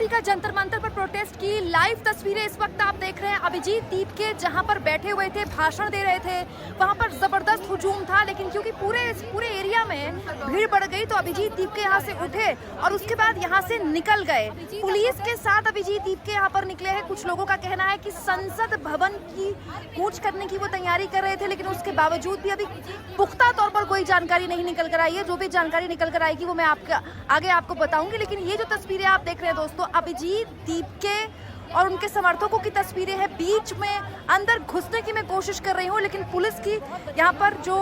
Party का जंतर मंतर पर protest की लाइव तस्वीरें इस वक्त आप देख रहे हैं। अभिजीत दीप के जहां पर बैठे हुए थे, भाषण दे रहे थे, वहां पर जबरदस्त हुजूम था, लेकिन क्योंकि पूरे एरिया में भीड़ बढ़ गई तो अभिजीत दीप के यहां से उठे और उसके बाद यहां से निकल गए। पुलिस के साथ अभिजीत दीप के यहां पर निकले हैं। कुछ लोगों का कहना है कि संसद भवन की कूच करने की वो तैयारी कर रहे थे, लेकिन उसके बावजूद भी अभी पुख्ता तौर पर कोई जानकारी नहीं निकल कर आई है। जो भी जानकारी निकल कर आएगी वो मैं आगे आपको बताऊंगी। लेकिन ये जो तस्वीरें आप देख रहे हैं दोस्तों, अभिजीत दीप के और उनके समर्थकों की तस्वीरें हैं। बीच में अंदर घुसने की मैं कोशिश कर रही हूँ, लेकिन पुलिस की यहाँ पर जो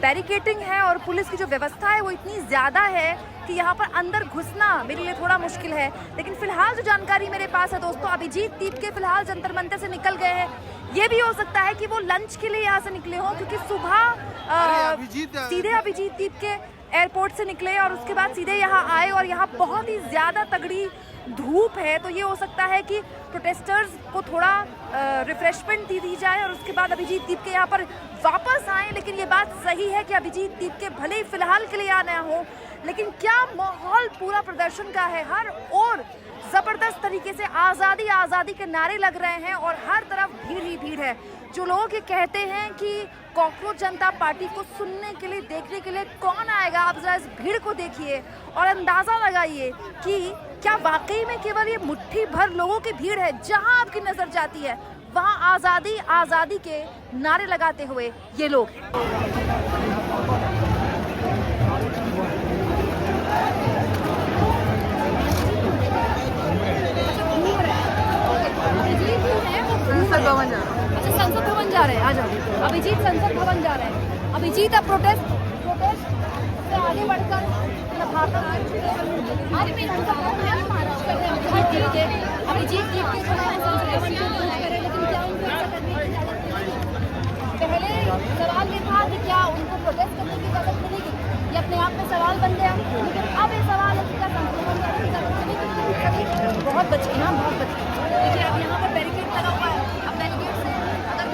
बैरिकेडिंग है और पुलिस की जो व्यवस्था है वो इतनी ज़्यादा है कि यहाँ पर अंदर घुसना मेरे लिए थोड़ा मुश्किल है। लेकिन फिलहाल जो जानकारी मेरे पास है दोस्तों, अभिजीत दीप के फिलहाल जंतर मंतर से निकल गए हैं। ये भी हो सकता है कि वो लंच के लिए यहाँ से निकले हों, क्योंकि सुबह सीधे अभिजीत दीप के एयरपोर्ट से निकले और उसके बाद सीधे यहाँ आए और यहाँ बहुत ही ज़्यादा तगड़ी धूप है। तो ये हो सकता है कि प्रोटेस्टर्स को थोड़ा रिफ्रेशमेंट दी जाए और उसके बाद अभिजीत दीप के यहाँ पर वापस आए। लेकिन ये बात सही है कि अभिजीत दीप के भले ही फिलहाल के लिए आना हो, लेकिन क्या माहौल पूरा प्रदर्शन का है। हर ओर जबरदस्त तरीके से आज़ादी आज़ादी के नारे लग रहे हैं और हर तरफ भीड़ ही भीड़ है। जो लोग ये कहते हैं कि कॉकरोच जनता पार्टी को सुनने के लिए, देखने के लिए कौन आएगा, आप जरा इस भीड़ को देखिए और अंदाज़ा लगाइए कि क्या वाकई में केवल ये मुट्ठी भर लोगों की भीड़ है। जहां आपकी नज़र जाती है वहां आज़ादी आज़ादी के नारे लगाते हुए ये लोग हैं। संसद भवन जा रहे हैं। आ जाओ, अभिजीत संसद भवन जा रहे हैं। अभिजीत अब प्रोटेस्ट से आगे बढ़कर अभिजीत दीप के पहले सवाल ये था कि क्या उनको प्रोटेस्ट करने की इजाजत मिलेगी, ये अपने आप में सवाल बन गया। लेकिन अब ये सवाल है कि क्या संक्रमण करने की इजाजत मिलेगी। बहुत बच गई, हाँ बहुत बच गई। देखिए अब यहाँ पर बैरिकेड लगा हुआ है। अब बैरिकेड से अगर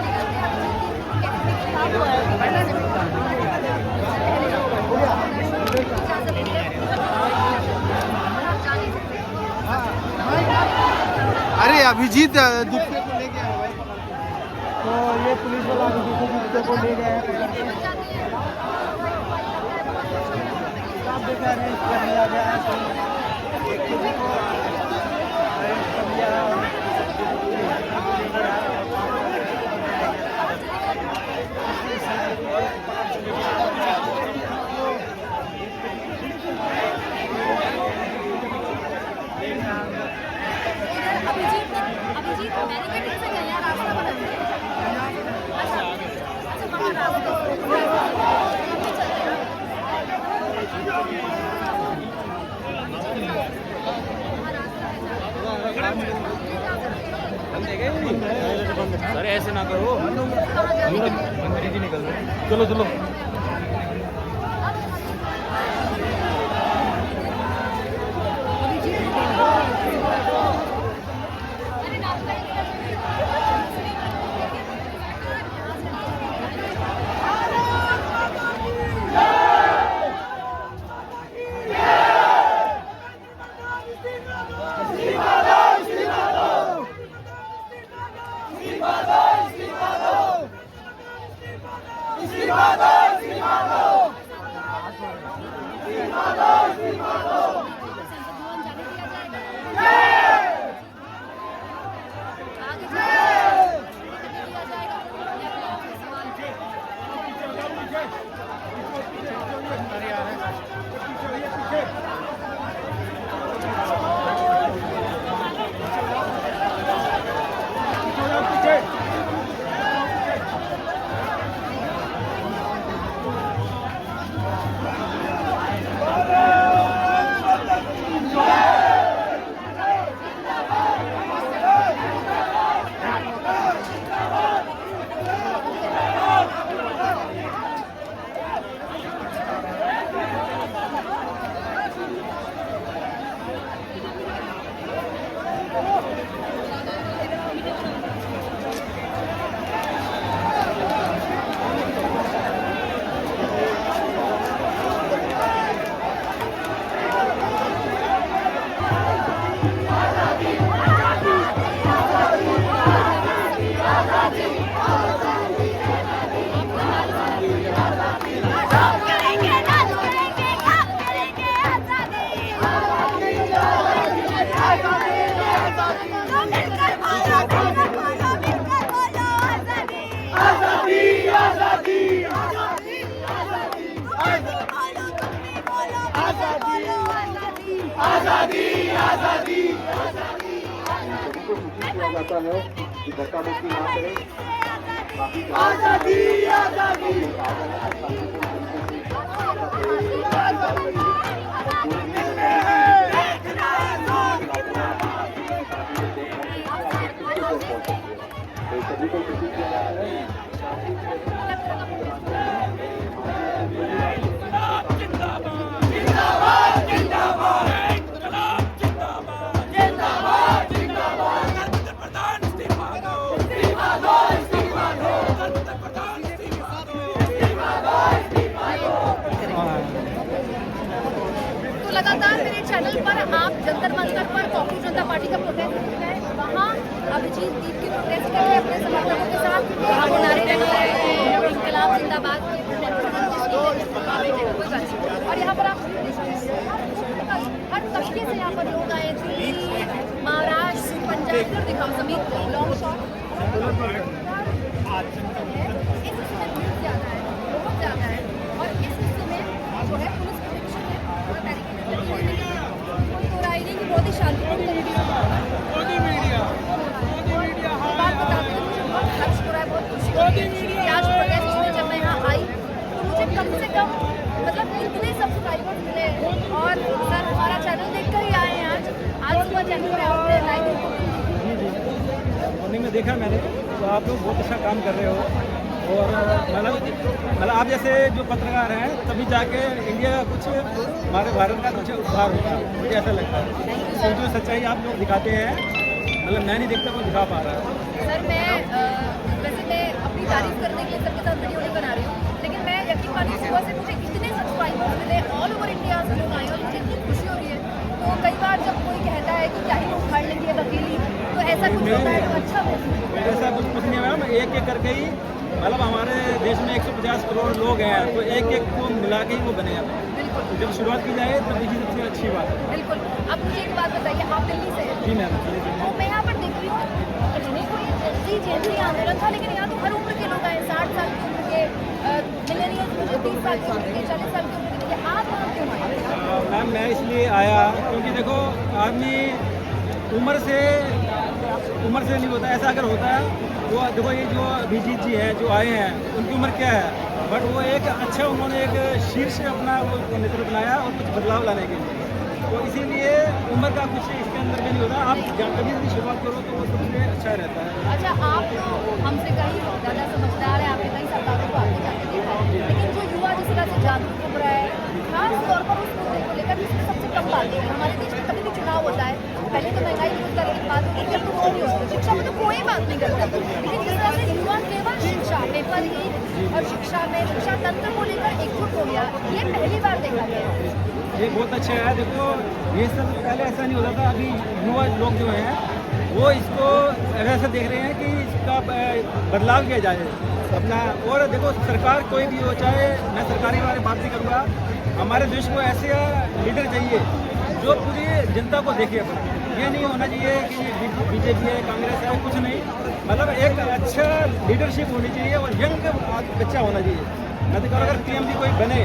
अरे अभिजीत दुखते को ले गया है, तो ये पुलिस वाला दुखते को ले गया है। आप देख रहे हैं कर लिया गया है। अभिजीत बैरिकेड से गया, रास्ता बना अरे ऐसे ना करो, अंग्रेजी निकल रहे हैं। चलो चलो सभी को सूचित किया जाता है कि धक्का मुक्की ना करें। तो सभी को सूचित किया जाता है। तो लगातार मेरे चैनल पर आप जंतर मंतर पर कॉकरोच जनता पार्टी का प्रोटेस्ट देख रहे हैं। वहाँ अभिजीत दीप की प्रोटेस्ट कर रहे हैं अपने समर्थकों के साथ। वहाँ वो नारे लगा रहे हैं इंकलाब जिंदाबाद। और यहाँ पर आप हर तबके से यहाँ पर लोग आए। दिल्ली, महाराष्ट्र, पंजाब, दिखाओ समीप लॉन्ग शॉट। इस हिस्से में भीड़ ज़्यादा है, बहुत ज़्यादा है। और इस हिस्से में जो है पुलिस प्रोटेक्शन है, पूरा बैरिकेड लगी हुई है। कोई तो राय नहीं कि बहुत ही शांतिपूर्ण तरीके से बात बताते हैं। मुझे बहुत हर्ष हो रहा है, बहुत खुशी हो रही है कि आज प्रोटेस्ट में जब मैं यहाँ आई तो मुझे कम से कम मतलब इतने सब्सक्राइबर्स मिले। और सर हमारा चैनल देखकर ही आए हैं आज सुबह चैनल में आपने लाइव मॉर्निंग में देखा मैंने, तो आप लोग बहुत अच्छा काम कर रहे हो। और मतलब आप जैसे जो पत्रकार हैं तभी जाके इंडिया का कुछ हमारे भारत का कुछ उद्धार होगा, मुझे ऐसा लगता है। तो जो सच्चाई आप लोग दिखाते हैं, मतलब मैं नहीं देखता कोई दिखा पा रहा है। सर मैं वैसे मैं अपनी तारीफ करने के लिए सबके साथ वीडियो नहीं बना रही हूँ, लेकिन मैं यकीन मानिए सुबह से मुझे इतने सब्सक्राइबर्स मिले ऑल ओवर इंडिया से लोग आए और मुझे इतनी खुशी हो रही है। तो कई बार जब कोई कहता है कि क्या ही उखाड़ लेंगे अकेली, तो ऐसा कुछ होता है तो अच्छा होता है। ऐसा कुछ नहीं है मैम, एक एक करके ही मतलब हमारे देश में 150 करोड़ लोग हैं, तो एक एक को मिला के ही वो बने हैं। बिल्कुल जब शुरुआत की जाए तब देखिए सबसे अच्छी बात है। बिल्कुल। अब मुझे एक बात बताइए, आप दिल्ली से हैं? जी मैम। तो मैं यहाँ पर देख रही हूँ नहीं कोई जेंसी आंदोलन था, लेकिन यहाँ तो हर उम्र के लोग आए। 60 साल की उम्र के मिलेनियल्स, मुझे 30 साल की उम्र के, 40 साल की उम्र के। आप वहाँ क्यों आए? मैम मैं इसलिए आया क्योंकि देखो आदमी उम्र से नहीं होता, ऐसा अगर होता है तो देखो ये जो अभिजीत जी हैं जो आए हैं उनकी उम्र क्या है, बट वो एक अच्छा उन्होंने एक शीर्ष अपना वो नेतृत्व बनाया और कुछ बदलाव लाने के लिए। तो इसीलिए उम्र का कुछ इसके अंदर भी नहीं होता, आप कभी भी शुरुआत करो तो वो सबसे अच्छा रहता है। अच्छा, आप तो हमसे कहीं ज़्यादा समझदार है, आपने कई सरकारों को आगे जाके देखा है, लेकिन जो युवा जिस तरह से जागरूक हो रहा है, खास तौर पर उस मुद्दे को लेकर जिसमें सबसे कम बातें हैं। हमारे देश में कभी भी चुनाव होता है, पहले तो महंगाई बेरोजगारी की बात होती है, तो वो नहीं होती। शिक्षा में तो कोई बात नहीं करता, लेकिन जिस तरह से युवा केवल शिक्षा, पेपर लीक और शिक्षा में शिक्षा तंत्र को लेकर एकजुट हो गया, ये पहली बार देखा गया है। ये बहुत अच्छा है। देखो ये सब पहले ऐसा नहीं होता था, अभी युवा लोग जो हैं वो इसको ऐसा देख रहे हैं कि इसका बदलाव किया जाए अपना। और देखो सरकार कोई भी हो, चाहे मैं सरकारी बारे बात नहीं करूँगा, हमारे देश को ऐसे लीडर चाहिए जो पूरी जनता को देखे अपना। ये नहीं होना चाहिए कि बीजेपी है, कांग्रेस है, कुछ नहीं, मतलब एक अच्छा लीडरशिप होनी चाहिए और यंग बच्चा होना चाहिए। मैं तो अगर पीएम भी कोई बने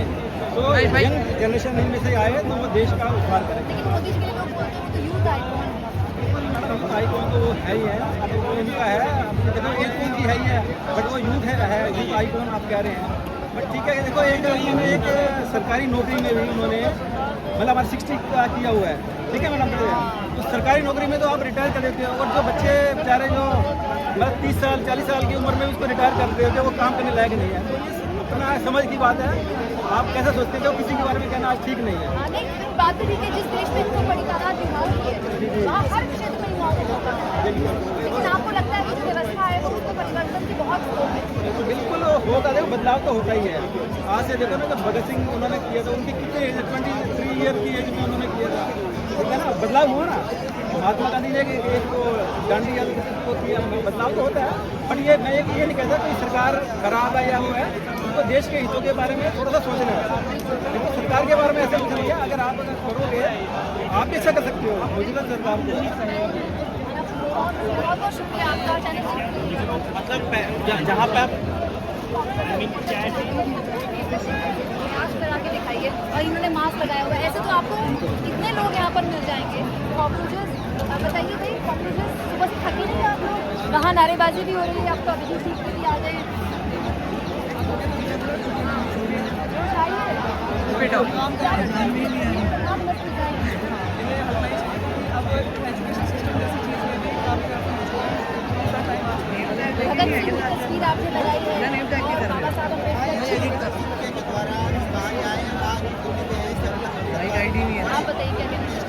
तो यंग जनरेशन में से आए तो वो देश का उद्धार करें। लेकिन मोदी जी के लिए लोग बोलते हैं वो तो यूथ आइकॉन है। आइकॉन तो वो है ही है, अब वो इनका है, देखो एज तो उनकी है ही है, बट वो यूथ है यूथ आइकॉन आप कह रहे हैं। बट ठीक है, देखो एक सरकारी नौकरी में भी उन्होंने मतलब हमारा 60 का किया हुआ है, ठीक है मैडम। तो सरकारी नौकरी में तो आप रिटायर कर देते हो, और जो बच्चे बेचारे जो मतलब 30 साल 40 साल की उम्र में उसको रिटायर कर देते हो, वो काम करने लायक नहीं है। तो ये अपना समझ की बात है, आप कैसे सोचते हो किसी के बारे में कहना आज ठीक नहीं है। नहीं, बात तो ठीक है, जिस देश में इनको बड़ी तादाद युवाओं की है वहाँ हर क्षेत्र में युवाओं को मौका मिलता है, लेकिन आपको लगता है कि जो व्यवस्था है वो उसको परिवर्तन की बहुत स्कोप है। तो बिल्कुल होगा, देखो बदलाव तो होता ही है। आज से देखो ना, जब भगत सिंह उन्होंने किया था, उनकी कितने एज 23 ईयर की एज में उन्होंने किया था, ठीक है ना, बदलाव हुआ ना। महात्मा गांधी ने एक को गांधी को किया, बदलाव तो होता है। बट ये मैं ये नहीं कहता कि सरकार खराब है या वो है, उनको देश के हितों के बारे में थोड़ा सा सोचना है। लेकिन सरकार के बारे में ऐसा कुछ नहीं है, अगर आप करोगे आप भी अच्छा कर सकते हो, मौजूदा सरकार को। बहुत बहुत शुक्रिया आपका चैनल मतलब जहाँ पे आप मास्क लगा के दिखाइए, और इन्होंने मास्क लगाया हुआ है। ऐसे तो आपको कितने लोग यहाँ पर मिल जाएंगे, वहाँ नारेबाजी भी हो रही है, अब तो अभिजीत सीट पे भी आ गए हैं। भगत सिंह की तस्वीर आपने लगाई है और बाबा साहब अम्बेडकर की। आप बताइए क्या कहना है?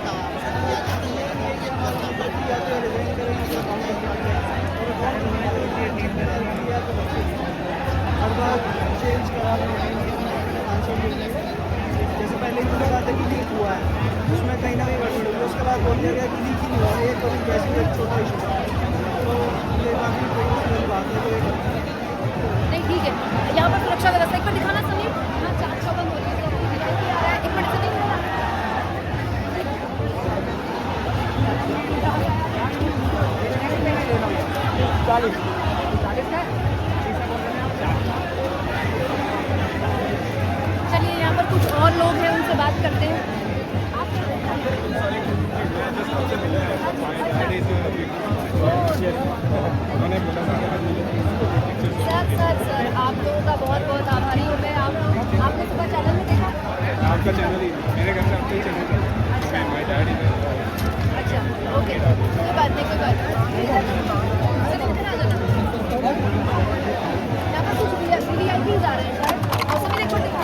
हर बार चेंज करा जैसे पहले ही बोला था कि लीक हुआ है, उसमें कहीं ना कहीं गड़बड़ हुई, उसके बाद बोल दिया गया कि लीक ही नहीं हुआ, ये कोई कैसे एक छोटा इशू था, तो ये काफ़ी बड़ी बात है। तो नहीं ठीक है, यहाँ पर सुरक्षा व्यवस्था एक बार दिखाना समीर। हाँ 400 बंद हो रही है, तो VIP आ रहा है, एक मिनट से नहीं हो रहा। चलिए यहाँ पर कुछ और लोग हैं, उनसे बात करते हैं। सर आप लोगों का बहुत बहुत आभारी हूँ मैं। आपने सुबह चैनल में देखा? आपका चैनल ही मेरे घर में आपका ही चैनल है। माय डैडी अच्छा ओके, कोई बात नहीं, कोई बात नहीं। यहाँ पर कुछ VIPs आ रहे हैं शायद, और सभी देखो दिखा